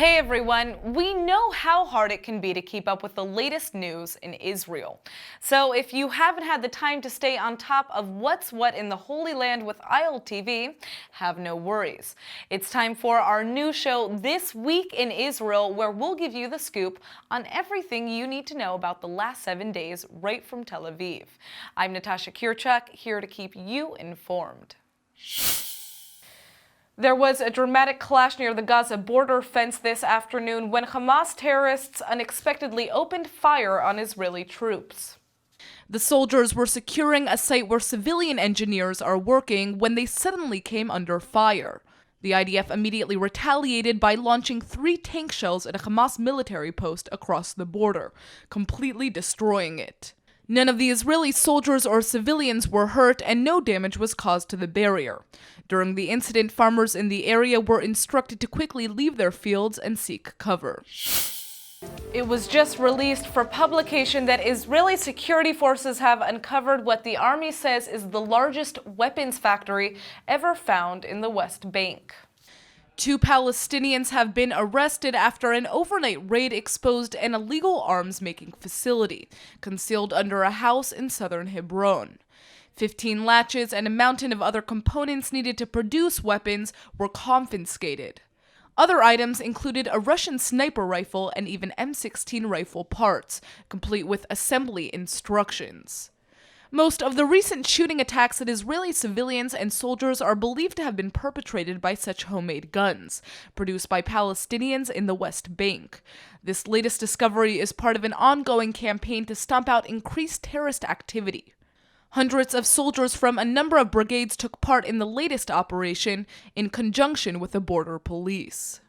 Hey everyone, we know how hard it can be to keep up with the latest news in Israel. So if you haven't had the time to stay on top of what's what in the Holy Land with ILTV, have no worries. It's time for our new show, This Week in Israel, where we'll give you the scoop on everything you need to know about the last 7 days right from Tel Aviv. I'm Natasha Kirchuk, here to keep you informed. There was a dramatic clash near the Gaza border fence this afternoon when Hamas terrorists unexpectedly opened fire on Israeli troops. The soldiers were securing a site where civilian engineers are working when they suddenly came under fire. The IDF immediately retaliated by launching 3 tank shells at a Hamas military post across the border, completely destroying it. None of the Israeli soldiers or civilians were hurt, and no damage was caused to the barrier. During the incident, farmers in the area were instructed to quickly leave their fields and seek cover. It was just released for publication that Israeli security forces have uncovered what the army says is the largest weapons factory ever found in the West Bank. 2 Palestinians have been arrested after an overnight raid exposed an illegal arms-making facility, concealed under a house in southern Hebron. 15 latches and a mountain of other components needed to produce weapons were confiscated. Other items included a Russian sniper rifle and even M16 rifle parts, complete with assembly instructions. Most of the recent shooting attacks at Israeli civilians and soldiers are believed to have been perpetrated by such homemade guns, produced by Palestinians in the West Bank. This latest discovery is part of an ongoing campaign to stomp out increased terrorist activity. Hundreds of soldiers from a number of brigades took part in the latest operation in conjunction with the border police.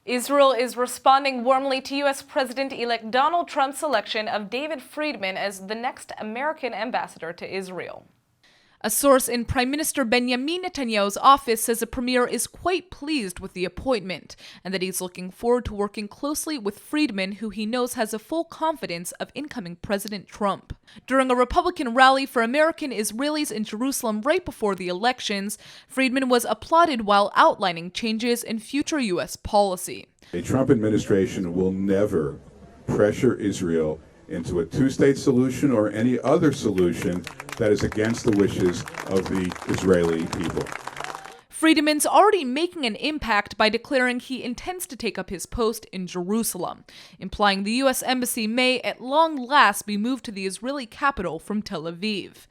Israel is responding warmly to U.S. President-elect Donald Trump's selection of David Friedman as the next American ambassador to Israel. A source in Prime Minister Benjamin Netanyahu's office says the premier is quite pleased with the appointment and that he's looking forward to working closely with Friedman, who he knows has a full confidence of incoming President Trump. During a Republican rally for American Israelis in Jerusalem right before the elections, Friedman was applauded while outlining changes in future U.S. policy. A Trump administration will never pressure Israel into a 2-state solution or any other solution that is against the wishes of the Israeli people. Friedman's already making an impact by declaring he intends to take up his post in Jerusalem, implying the U.S. Embassy may at long last be moved to the Israeli capital from Tel Aviv.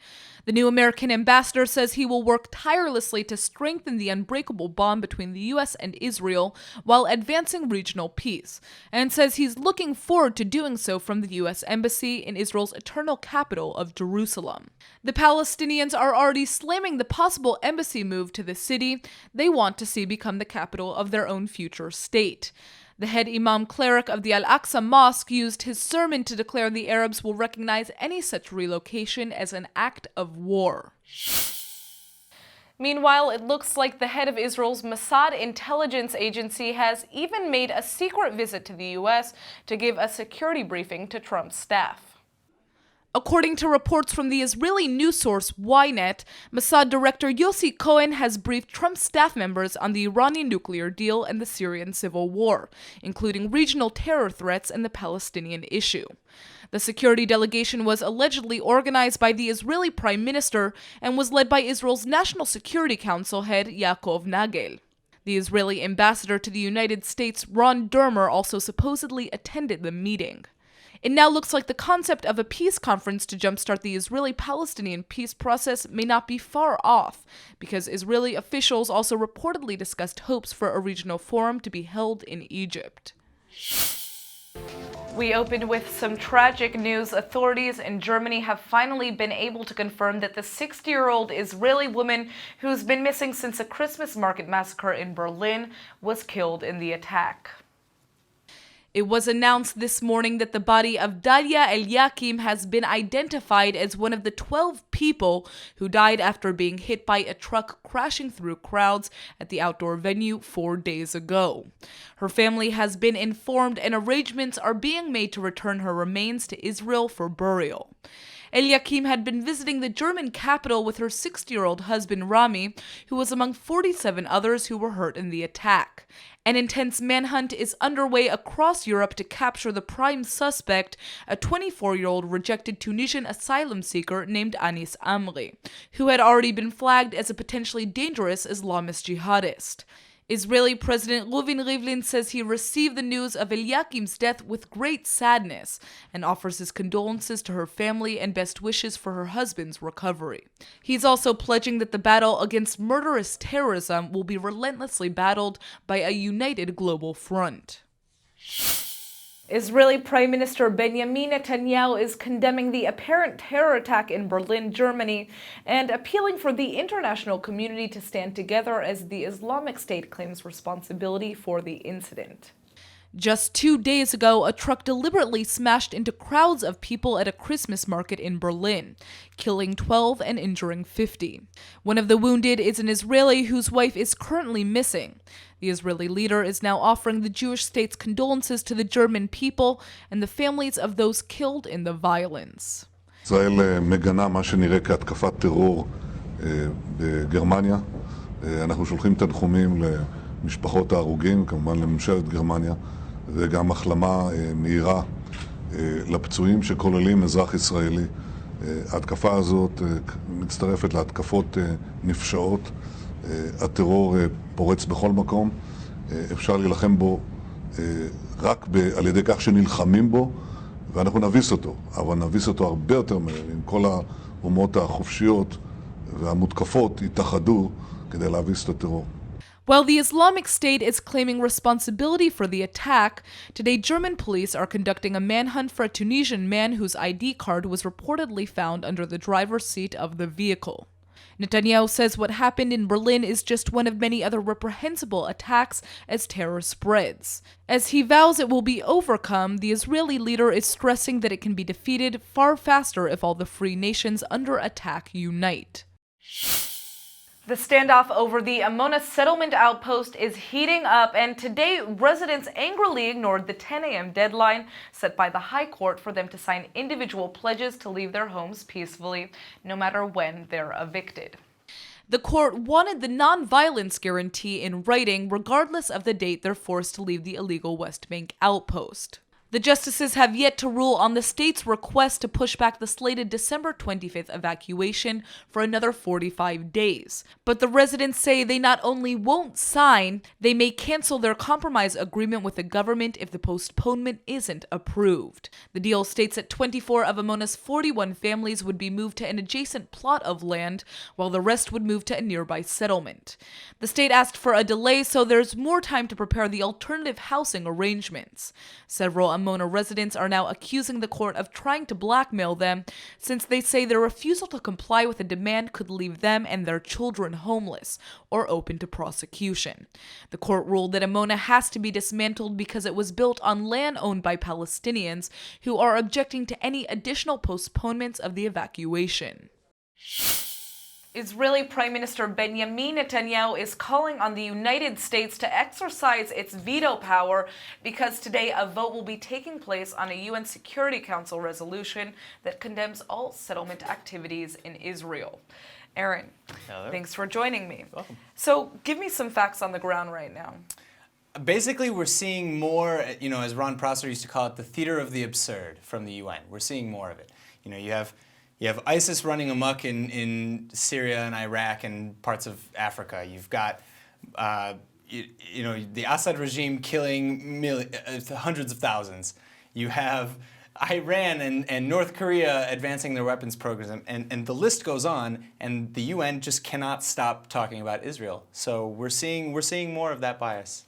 The new American ambassador says he will work tirelessly to strengthen the unbreakable bond between the U.S. and Israel while advancing regional peace, and says he's looking forward to doing so from the U.S. Embassy in Israel's eternal capital of Jerusalem. The Palestinians are already slamming the possible embassy move to the city they want to see become the capital of their own future state. The head imam cleric of the Al-Aqsa Mosque used his sermon to declare the Arabs will recognize any such relocation as an act of war. Meanwhile, it looks like the head of Israel's Mossad intelligence agency has even made a secret visit to the U.S. to give a security briefing to Trump's staff. According to reports from the Israeli news source Ynet, Mossad Director Yossi Cohen has briefed Trump's staff members on the Iranian nuclear deal and the Syrian civil war, including regional terror threats and the Palestinian issue. The security delegation was allegedly organized by the Israeli Prime Minister and was led by Israel's National Security Council head Yaakov Nagel. The Israeli ambassador to the United States, Ron Dermer, also supposedly attended the meeting. It now looks like the concept of a peace conference to jumpstart the Israeli-Palestinian peace process may not be far off, because Israeli officials also reportedly discussed hopes for a regional forum to be held in Egypt. We opened with some tragic news. Authorities in Germany have finally been able to confirm that the 60-year-old Israeli woman who's been missing since a Christmas market massacre in Berlin was killed in the attack. It was announced this morning that the body of Dalia Eliakim has been identified as one of the 12 people who died after being hit by a truck crashing through crowds at the outdoor venue 4 days ago. Her family has been informed and arrangements are being made to return her remains to Israel for burial. Eliakim had been visiting the German capital with her 60-year-old husband Rami, who was among 47 others who were hurt in the attack. An intense manhunt is underway across Europe to capture the prime suspect, a 24-year-old rejected Tunisian asylum seeker named Anis Amri, who had already been flagged as a potentially dangerous Islamist jihadist. Israeli President Reuven Rivlin says he received the news of Eliakim's death with great sadness and offers his condolences to her family and best wishes for her husband's recovery. He's also pledging that the battle against murderous terrorism will be relentlessly battled by a united global front. Israeli Prime Minister Benjamin Netanyahu is condemning the apparent terror attack in Berlin, Germany, and appealing for the international community to stand together as the Islamic State claims responsibility for the incident. Just 2 days ago, a truck deliberately smashed into crowds of people at a Christmas market in Berlin, killing 12 and injuring 50. One of the wounded is an Israeli whose wife is currently missing. The Israeli leader is now offering the Jewish state's condolences to the German people and the families of those killed in the violence. ישראל מגנה מה שנראה כהתקפת טרור בגרמניה. אנחנו שולחים תנחומים למשפחות ההרוגים, כמובן לממשלת גרמניה, וגם החלמה מהירה לפצועים שכוללים אזרח ישראלי. ההתקפה הזאת מצטרפת להתקפות נפשעות. הטרור פורץ בכל מקום. אפשר להילחם בו רק על ידי כך שנלחמים בו, ואנחנו נביס אותו. אבל נביס אותו הרבה יותר מהר, עם כל האומות החופשיות והמותקפות יתאחדו כדי להביס את הטרור. While the Islamic State is claiming responsibility for the attack, today German police are conducting a manhunt for a Tunisian man whose ID card was reportedly found under the driver's seat of the vehicle. Netanyahu says what happened in Berlin is just one of many other reprehensible attacks as terror spreads. As he vows it will be overcome, the Israeli leader is stressing that it can be defeated far faster if all the free nations under attack unite. The standoff over the Amona settlement outpost is heating up, and today residents angrily ignored the 10 a.m. deadline set by the High Court for them to sign individual pledges to leave their homes peacefully, no matter when they're evicted. The court wanted the non-violence guarantee in writing regardless of the date they're forced to leave the illegal West Bank outpost. The justices have yet to rule on the state's request to push back the slated December 25th evacuation for another 45 days. But the residents say they not only won't sign, they may cancel their compromise agreement with the government if the postponement isn't approved. The deal states that 24 of Amona's 41 families would be moved to an adjacent plot of land, while the rest would move to a nearby settlement. The state asked for a delay so there's more time to prepare the alternative housing arrangements. Several Amona residents are now accusing the court of trying to blackmail them, since they say their refusal to comply with a demand could leave them and their children homeless or open to prosecution. The court ruled that Amona has to be dismantled because it was built on land owned by Palestinians who are objecting to any additional postponements of the evacuation. Israeli Prime Minister Benjamin Netanyahu is calling on the United States to exercise its veto power because today a vote will be taking place on a UN Security Council resolution that condemns all settlement activities in Israel. Aaron, thanks for joining me. Welcome. So give me some facts on the ground right now. Basically, we're seeing more, as Ron Prosser used to call it, the theater of the absurd from the UN. We're seeing more of it. You have ISIS running amok in Syria and Iraq and parts of Africa. You've got, the Assad regime killing hundreds of thousands. You have Iran and North Korea advancing their weapons program, and the list goes on. And the UN just cannot stop talking about Israel. So we're seeing more of that bias.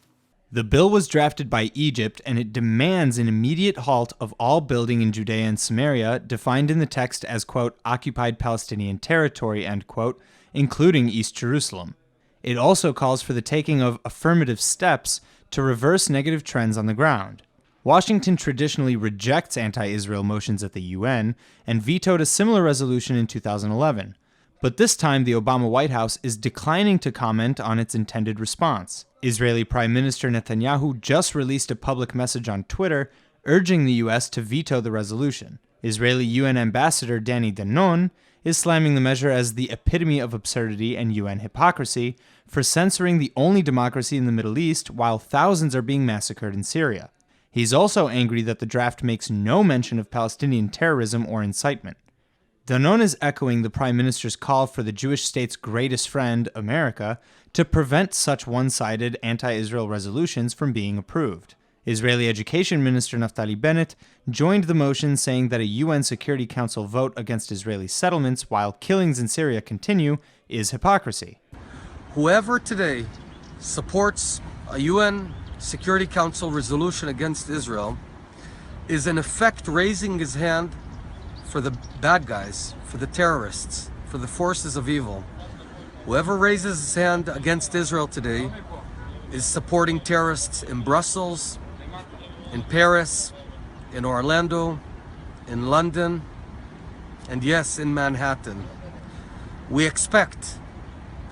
The bill was drafted by Egypt, and it demands an immediate halt of all building in Judea and Samaria, defined in the text as, quote, occupied Palestinian territory, end quote, including East Jerusalem. It also calls for the taking of affirmative steps to reverse negative trends on the ground. Washington traditionally rejects anti-Israel motions at the UN and vetoed a similar resolution in 2011. But this time, the Obama White House is declining to comment on its intended response. Israeli Prime Minister Netanyahu just released a public message on Twitter urging the U.S. to veto the resolution. Israeli UN Ambassador Danny Danon is slamming the measure as the epitome of absurdity and UN hypocrisy for censoring the only democracy in the Middle East while thousands are being massacred in Syria. He's also angry that the draft makes no mention of Palestinian terrorism or incitement. Danon is echoing the Prime Minister's call for the Jewish state's greatest friend, America, to prevent such one-sided anti-Israel resolutions from being approved. Israeli Education Minister Naftali Bennett joined the motion, saying that a UN Security Council vote against Israeli settlements while killings in Syria continue is hypocrisy. Whoever today supports a UN Security Council resolution against Israel is in effect raising his hand for the bad guys, for the terrorists, for the forces of evil. Whoever raises his hand against Israel today is supporting terrorists in Brussels, in Paris, in Orlando, in London, and yes, in Manhattan. We expect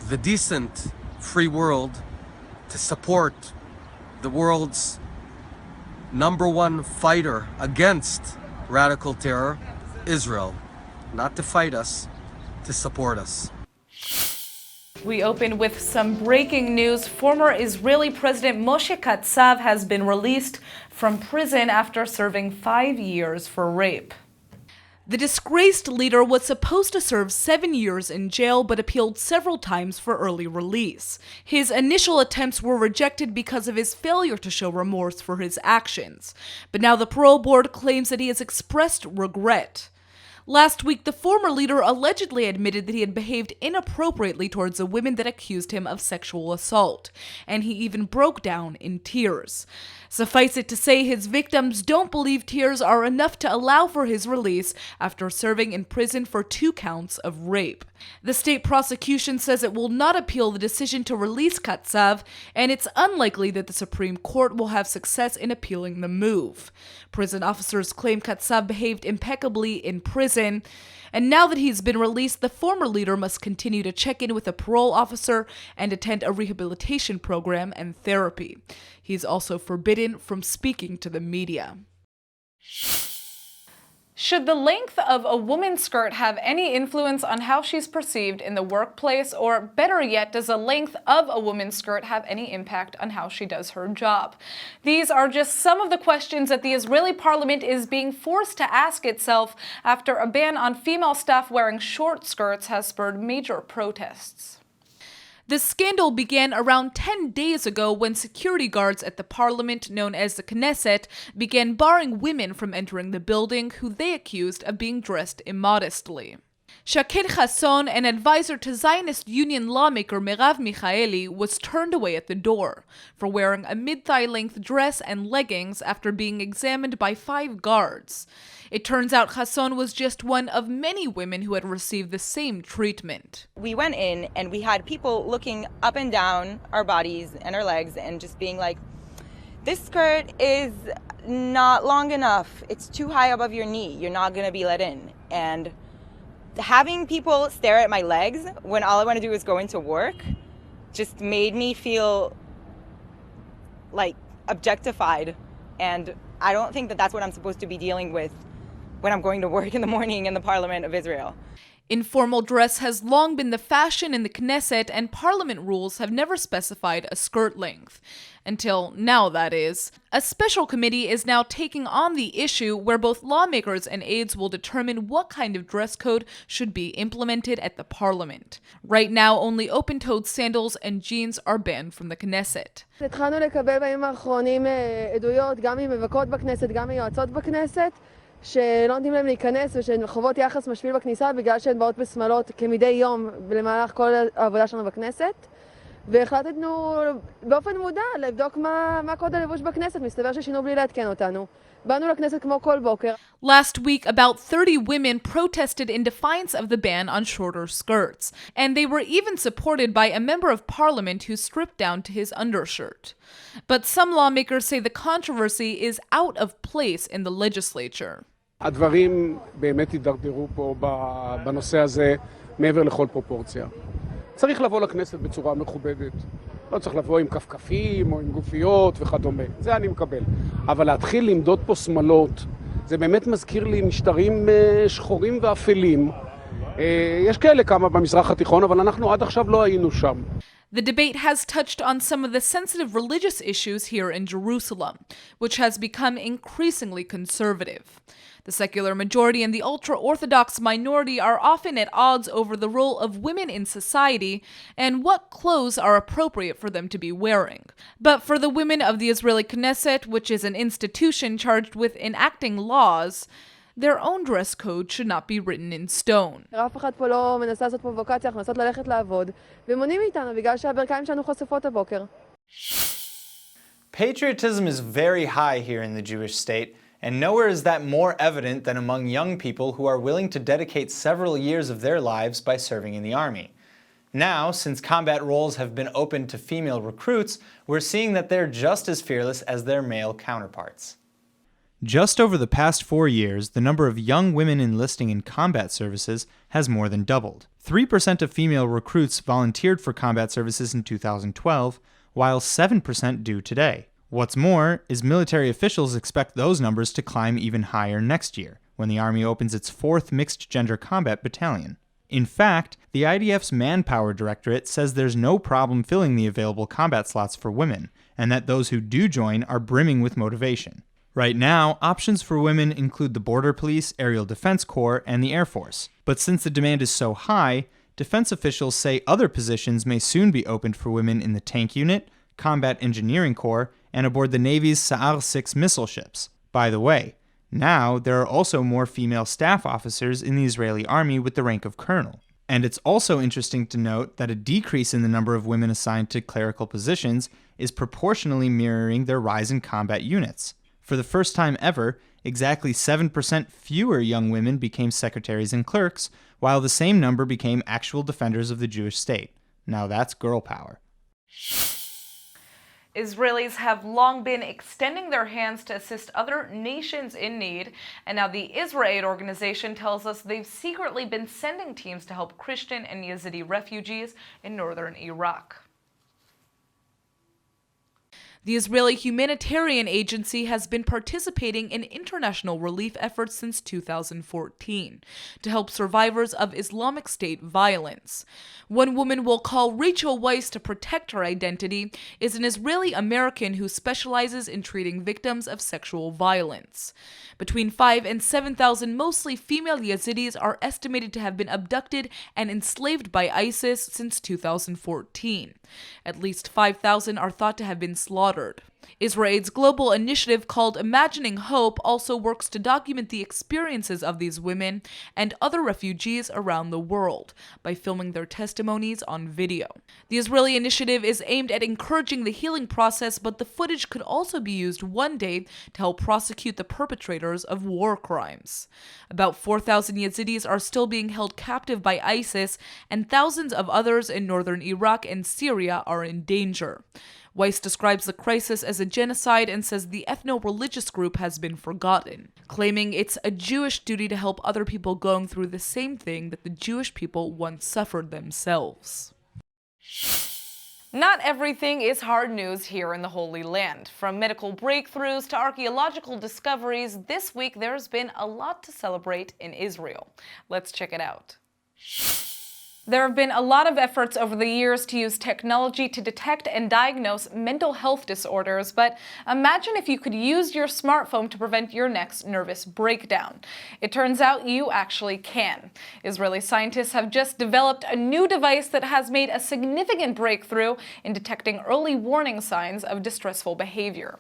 the decent free world to support the world's #1 fighter against radical terror, Israel, not to fight us, to support us. We open with some breaking news. Former Israeli President Moshe Katsav has been released from prison after serving 5 years for rape. The disgraced leader was supposed to serve 7 years in jail but appealed several times for early release. His initial attempts were rejected because of his failure to show remorse for his actions. But now the parole board claims that he has expressed regret. Last week, the former leader allegedly admitted that he had behaved inappropriately towards the women that accused him of sexual assault, and he even broke down in tears. Suffice it to say, his victims don't believe tears are enough to allow for his release after serving in prison for 2 counts of rape. The state prosecution says it will not appeal the decision to release Katsav, and it's unlikely that the Supreme Court will have success in appealing the move. Prison officers claim Katsav behaved impeccably in prison, and now that he's been released, the former leader must continue to check in with a parole officer and attend a rehabilitation program and therapy. He's also forbidden from speaking to the media. Should the length of a woman's skirt have any influence on how she's perceived in the workplace? Or better yet, does the length of a woman's skirt have any impact on how she does her job? These are just some of the questions that the Israeli parliament is being forced to ask itself after a ban on female staff wearing short skirts has spurred major protests. The scandal began around 10 days ago when security guards at the parliament, known as the Knesset, began barring women from entering the building who they accused of being dressed immodestly. Shaked Chasson, an advisor to Zionist Union lawmaker Merav Michaeli, was turned away at the door for wearing a mid-thigh length dress and leggings after being examined by 5 guards. It turns out Chasson was just one of many women who had received the same treatment. We went in and we had people looking up and down our bodies and our legs and just being like, this skirt is not long enough. It's too high above your knee. You're not going to be let in. And having people stare at my legs when all I want to do is go into work just made me feel like objectified. And I don't think that that's what I'm supposed to be dealing with when I'm going to work in the morning in the Parliament of Israel. Informal dress has long been the fashion in the Knesset, and parliament rules have never specified a skirt length. Until now, that is. A special committee is now taking on the issue where both lawmakers and aides will determine what kind of dress code should be implemented at the parliament. Right now, only open-toed sandals and jeans are banned from the Knesset. התחלנו לקבל בימים האחרונים עדויות גם ממבקרות בכנסת, גם מיועצות בכנסת, שלא נותנים להם להיכנס ושהן חוות יחס משפיל בכניסה בגלל שהן באות בשמלות כמדי יום במהלך כל העבודה שלנו בכנסת. והחלטנו באופן מודע לבדוק מה קוד הלבוש בכנסת, מסתבר ששינו בלי לעדכן אותנו. באנו לכנסת כמו כל בוקר. Last week, about 30 women protested in defiance of the ban on shorter skirts, and they were even supported by a member of parliament who stripped down to his undershirt. But some lawmakers say the controversy is out of place in the legislature. הדברים באמת הידרדרו פה בנושא הזה מעבר לכל פרופורציה. צריך לבוא לכנסת בצורה מכובדת. לא צריך לבוא עם כפכפים או עם גופיות וכדומה. זה אני מקבל. אבל להתחיל למדוד פה שמלות זה באמת מזכיר לי משטרים שחורים ואפלים. יש כאלה כמה במזרח התיכון, אבל אנחנו עד עכשיו לא היינו שם. The debate has touched on some of the sensitive religious issues here in Jerusalem, which has become increasingly conservative. The secular majority and the ultra-Orthodox minority are often at odds over the role of women in society and what clothes are appropriate for them to be wearing. But for the women of the Israeli Knesset, which is an institution charged with enacting laws, their own dress code should not be written in stone. אף אחד פה לא מנסה לעשות פרובוקציה, אנחנו מנסות ללכת לעבוד, ומונעים מאיתנו בגלל שהברכיים שלנו חושפות הבוקר. Patriotism is very high here in the Jewish state, and nowhere is that more evident than among young people who are willing to dedicate several years of their lives by serving in the army. Now, since combat roles have been opened to female recruits, we're seeing that they're just as fearless as their male counterparts. Just over the past 4 years, the number of young women enlisting in combat services has more than doubled. 3% of female recruits volunteered for combat services in 2012, while 7% do today. What's more is military officials expect those numbers to climb even higher next year, when the Army opens its 4th mixed-gender combat battalion. In fact, the IDF's Manpower Directorate says there's no problem filling the available combat slots for women, and that those who do join are brimming with motivation. Right now, options for women include the Border Police, Aerial Defense Corps, and the Air Force. But since the demand is so high, defense officials say other positions may soon be opened for women in the Tank Unit, Combat Engineering Corps, and aboard the Navy's Sa'ar 6 missile ships. By the way, now there are also more female staff officers in the Israeli army with the rank of colonel. And it's also interesting to note that a decrease in the number of women assigned to clerical positions is proportionally mirroring their rise in combat units. For the first time ever, exactly 7% fewer young women became secretaries and clerks, while the same number became actual defenders of the Jewish state. Now that's girl power. Israelis have long been extending their hands to assist other nations in need, and now the Israel organization tells us they've secretly been sending teams to help Christian and Yazidi refugees in northern Iraq. The Israeli Humanitarian Agency has been participating in international relief efforts since 2014 to help survivors of Islamic State violence. One woman we'll call Rachel Weiss to protect her identity is an Israeli-American who specializes in treating victims of sexual violence. Between 5,000 and 7,000 mostly female Yazidis are estimated to have been abducted and enslaved by ISIS since 2014. At least 5,000 are thought to have been slaughtered. Israel's global initiative called Imagining Hope also works to document the experiences of these women and other refugees around the world by filming their testimonies on video. The Israeli initiative is aimed at encouraging the healing process, but the footage could also be used one day to help prosecute the perpetrators of war crimes. About 4,000 Yazidis are still being held captive by ISIS, and thousands of others in northern Iraq and Syria are in danger. Weiss describes the crisis as a genocide and says the ethno-religious group has been forgotten, claiming it's a Jewish duty to help other people going through the same thing that the Jewish people once suffered themselves. Not everything is hard news here in the Holy Land. From medical breakthroughs to archaeological discoveries, this week there's been a lot to celebrate in Israel. Let's check it out. There have been a lot of efforts over the years to use technology to detect and diagnose mental health disorders, but imagine if you could use your smartphone to prevent your next nervous breakdown. It turns out you actually can. Israeli scientists have just developed a new device that has made a significant breakthrough in detecting early warning signs of distressful behavior.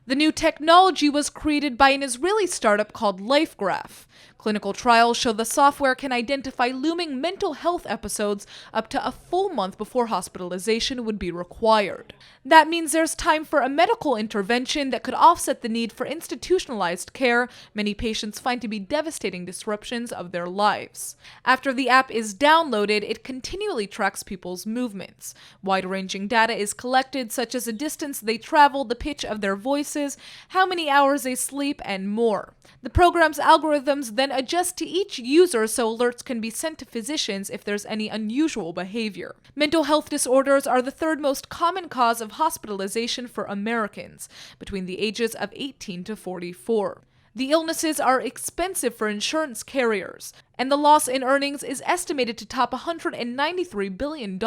The new technology was created by an Israeli startup called LifeGraph. Clinical trials show the software can identify looming mental health episodes up to a full month before hospitalization would be required. That means there's time for a medical intervention that could offset the need for institutionalized care many patients find to be devastating disruptions of their lives. After the app is downloaded, it continually tracks people's movements. Wide-ranging data is collected, such as the distance they travel, the pitch of their voices, how many hours they sleep, and more. The program's algorithms then adjust to each user so alerts can be sent to physicians if there's any unusual behavior. Mental health disorders are the third most common cause of hospitalization for Americans, between the ages of 18 to 44. The illnesses are expensive for insurance carriers, and the loss in earnings is estimated to top $193 billion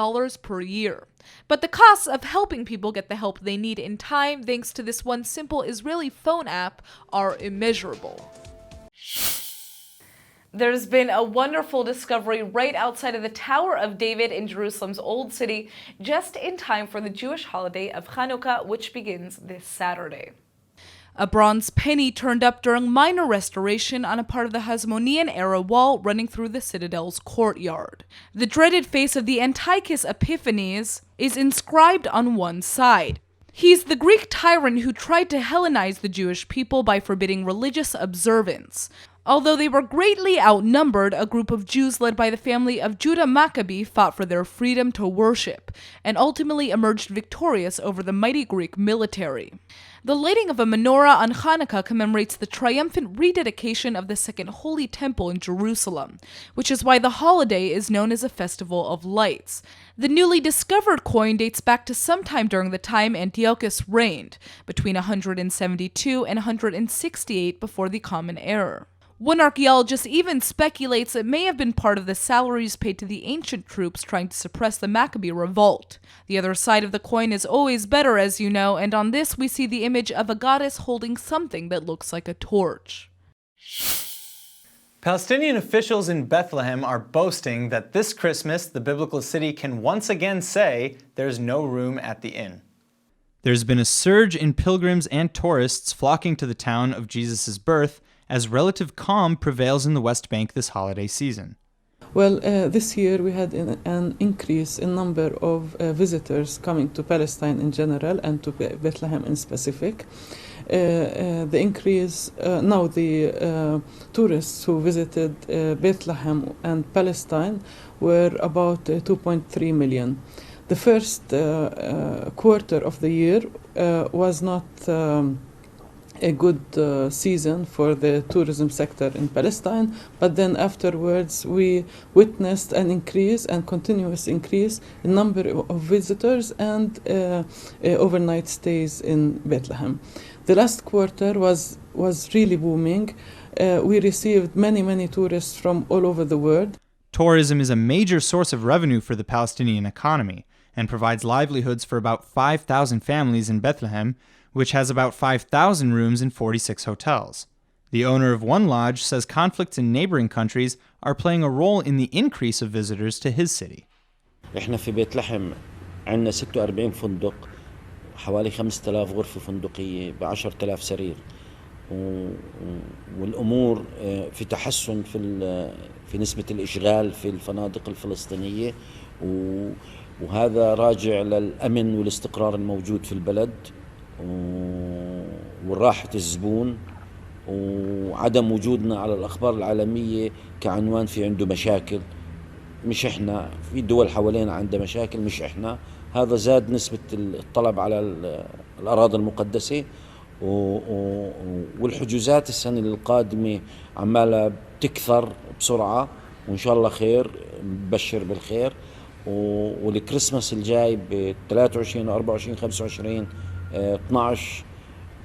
per year. But the costs of helping people get the help they need in time, thanks to this one simple Israeli phone app, are immeasurable. There's been a wonderful discovery right outside of the Tower of David in Jerusalem's Old City, just in time for the Jewish holiday of Hanukkah, which begins this Saturday. A bronze penny turned up during minor restoration on a part of the Hasmonean-era wall running through the citadel's courtyard. The dreaded face of the Antiochus Epiphanes is inscribed on one side. He's the Greek tyrant who tried to Hellenize the Jewish people by forbidding religious observance. Although they were greatly outnumbered, a group of Jews led by the family of Judah Maccabee fought for their freedom to worship, and ultimately emerged victorious over the mighty Greek military. The lighting of a menorah on Hanukkah commemorates the triumphant rededication of the Second Holy Temple in Jerusalem, which is why the holiday is known as a festival of lights. The newly discovered coin dates back to sometime during the time Antiochus reigned, between 172 and 168 before the Common Era. One archaeologist even speculates it may have been part of the salaries paid to the ancient troops trying to suppress the Maccabee revolt. The other side of the coin is always better, as you know, and on this we see the image of a goddess holding something that looks like a torch. Palestinian officials in Bethlehem are boasting that this Christmas the biblical city can once again say there's no room at the inn. There's been a surge in pilgrims and tourists flocking to the town of Jesus' birth as relative calm prevails in the West Bank this holiday season. Well, this year we had an increase in number of visitors coming to Palestine in general and to Bethlehem in specific. The increase, now the tourists who visited Bethlehem and Palestine were about 2.3 million. The first quarter of the year was not a good season for the tourism sector in Palestine, but then afterwards we witnessed an increase and continuous increase in number of visitors and overnight stays in Bethlehem. The last quarter was really booming. We received many tourists from all over the world. Tourism is a major source of revenue for the Palestinian economy and provides livelihoods for about 5,000 families in Bethlehem, which has about 5,000 rooms in 46 hotels. The owner of one lodge says conflicts in neighboring countries are playing a role in the increase of visitors to his city. احنا في بيت لحم عندنا 46 فندق حوالي 5000 غرفة فندقية ب 10000 سرير والأمور في تحسن في نسبة الإشغال في الفنادق الفلسطينية وهذا راجع للأمن والاستقرار الموجود في البلد وراحة الزبون وعدم وجودنا على الأخبار العالمية كعنوان في عنده مشاكل مش إحنا في دول حوالينا عندها مشاكل مش إحنا هذا زاد نسبة الطلب على الأراضي المقدسة والحجوزات السنة القادمة عمالة بتكثر بسرعة وإن شاء الله خير ببشر بالخير والكريسماس الجاي ب 23 24 25 12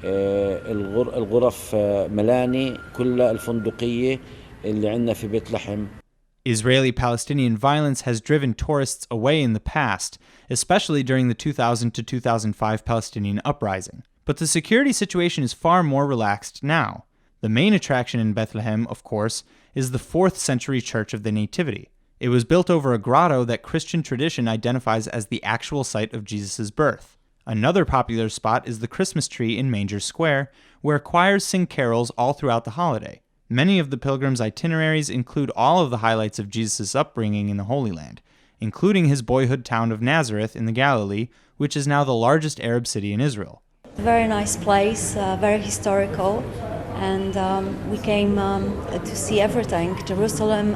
الغرف ملاني كلها الفندقية اللي عندنا في بيت لحم. Israeli-Palestinian violence has driven tourists away in the past, especially during the 2000 to 2005 Palestinian uprising. But the security situation is far more relaxed now. The main attraction in Bethlehem, of course, is the 4th century Church of the Nativity. It was built over a grotto that Christian tradition identifies as the actual site of Jesus' birth. Another popular spot is the Christmas tree in Manger Square, where choirs sing carols all throughout the holiday. Many of the pilgrims' itineraries include all of the highlights of Jesus' upbringing in the Holy Land, including his boyhood town of Nazareth in the Galilee, which is now the largest Arab city in Israel. Very nice place, very historical, and we came to see everything: Jerusalem,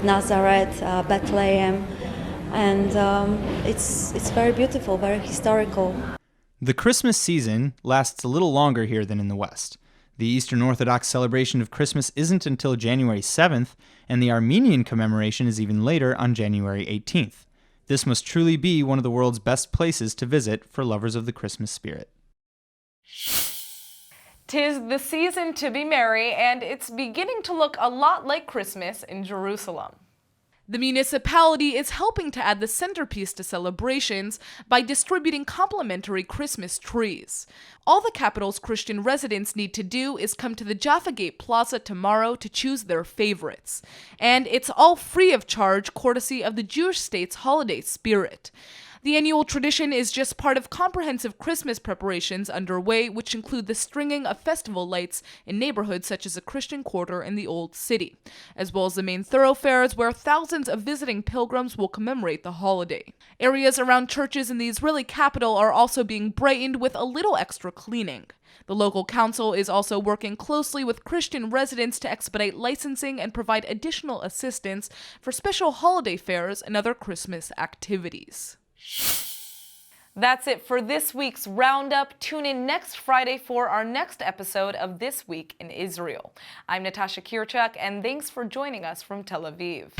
Nazareth, Bethlehem, and it's very beautiful, very historical. The Christmas season lasts a little longer here than in the West. The Eastern Orthodox celebration of Christmas isn't until January 7th, and the Armenian commemoration is even later on January 18th. This must truly be one of the world's best places to visit for lovers of the Christmas spirit. 'Tis the season to be merry, and it's beginning to look a lot like Christmas in Jerusalem. The municipality is helping to add the centerpiece to celebrations by distributing complimentary Christmas trees. All the capital's Christian residents need to do is come to the Jaffa Gate Plaza tomorrow to choose their favorites. And it's all free of charge, courtesy of the Jewish state's holiday spirit. The annual tradition is just part of comprehensive Christmas preparations underway, which include the stringing of festival lights in neighborhoods such as the Christian Quarter in the Old City, as well as the main thoroughfares where thousands of visiting pilgrims will commemorate the holiday. Areas around churches in the Israeli capital are also being brightened with a little extra cleaning. The local council is also working closely with Christian residents to expedite licensing and provide additional assistance for special holiday fairs and other Christmas activities. That's it for this week's Roundup. Tune in next Friday for our next episode of This Week in Israel. I'm Natasha Kirchak, and thanks for joining us from Tel Aviv.